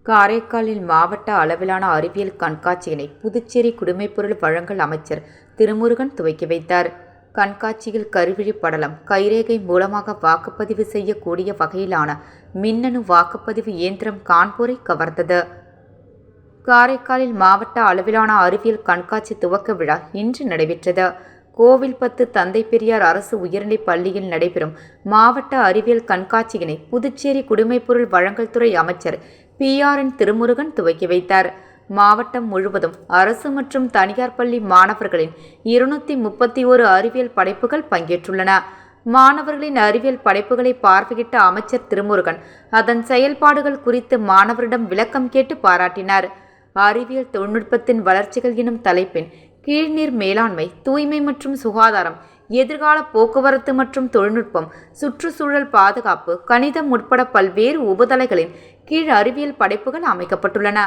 காரைக்காலில் மாவட்ட அளவிலான அறிவியல் கண்காட்சியினை புதுச்சேரி குடிமைப்பொருள் வழங்கல் அமைச்சர் திருமுருகன் துவக்கி வைத்தார். கண்காட்சியில் கருவிழி படலம், கைரேகை மூலமாக வாக்குப்பதிவு செய்யக்கூடிய வகையிலான மின்னணு வாக்குப்பதிவு இயந்திரம் காண்போரை கவர்ந்தது. காரைக்காலில் மாவட்ட அளவிலான அறிவியல் கண்காட்சி துவக்க விழா இன்று நடைபெற்றது. கோவில்பத்து தந்தை பெரியார் அரசு உயர்நிலைப் பள்ளியில் நடைபெறும் மாவட்ட அறிவியல் கண்காட்சியினை புதுச்சேரி குடிமைப்பொருள் வழங்கல் துறை அமைச்சர் PRN திருமுருகன் துவக்கி வைத்தார். மாவட்டம் முழுவதும் அரசு மற்றும் தனியார் பள்ளி மாணவர்களின் 231 அறிவியல் படைப்புகள் பங்கேற்றுள்ளன. மாணவர்களின் அறிவியல் படைப்புகளை பார்வையிட்ட அமைச்சர் திருமுருகன் அதன் செயல்பாடுகள் குறித்து மாணவரிடம் விளக்கம் கேட்டு பாராட்டினார். அறிவியல் தொழில்நுட்பத்தின் வளர்ச்சிகள் எனும் தலைப்பின் கீழ்நீர் மேலாண்மை, தூய்மை மற்றும் சுகாதாரம், எதிர்கால போக்குவரத்து மற்றும் தொழில்நுட்பம், சுற்றுச்சூழல் பாதுகாப்பு, கணிதம் உட்பட பல்வேறு உபதலைகளின் கீழ் அறிவியல் படைப்புகள் அமைக்கப்பட்டுள்ளன.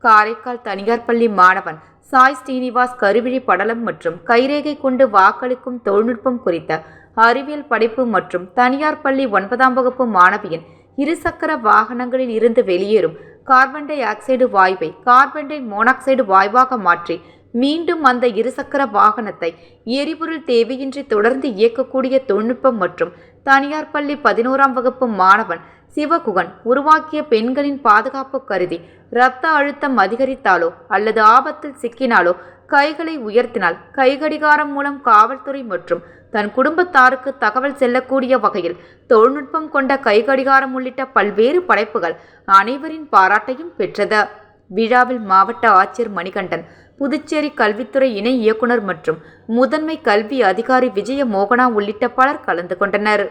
காரைக்கால் தனியார் பள்ளி மாணவன் சாய் ஸ்ரீனிவாஸ் கருவிழி படலம் மற்றும் கைரேகை கொண்டு வாக்களிக்கும் தொழில்நுட்பம் குறித்த அறிவியல் படைப்பு மற்றும் தனியார் பள்ளி 9ஆம் வகுப்பு மாணவியின் இருசக்கர வாகனங்களில் இருந்து வெளியேறும் கார்பன் டை ஆக்சைடு வாயுவை கார்பன் டை மோனாக்சைடு வாயுவாக மாற்றி மீண்டும் அந்த இருசக்கர வாகனத்தை எரிபொருள் தேவையின்றி தொடர்ந்து இயக்கக்கூடிய தொழில்நுட்பம் மற்றும் தனியார் பள்ளி 11ஆம் வகுப்பு மாணவன் சிவகுகன் உருவாக்கிய பெண்களின் பாதுகாப்பு கருதி இரத்த அழுத்தம் அதிகரித்தாலோ அல்லது ஆபத்தில் சிக்கினாலோ கைகளை உயர்த்தினால் கைகடிகாரம் மூலம் காவல்துறை மற்றும் தன் குடும்பத்தாருக்கு தகவல் செல்லக்கூடிய வகையில் தொழில்நுட்பம் கொண்ட கைகடிகாரம் உள்ளிட்ட பல்வேறு படைப்புகள் அனைவரின் பாராட்டையும் பெற்றது. விழாவில் மாவட்ட ஆட்சியர் மணிகண்டன், புதுச்சேரி கல்வித்துறை இணை இயக்குனர் மற்றும் முதன்மை கல்வி அதிகாரி விஜய மோகனா உள்ளிட்ட பலர் கலந்து கொண்டனர்.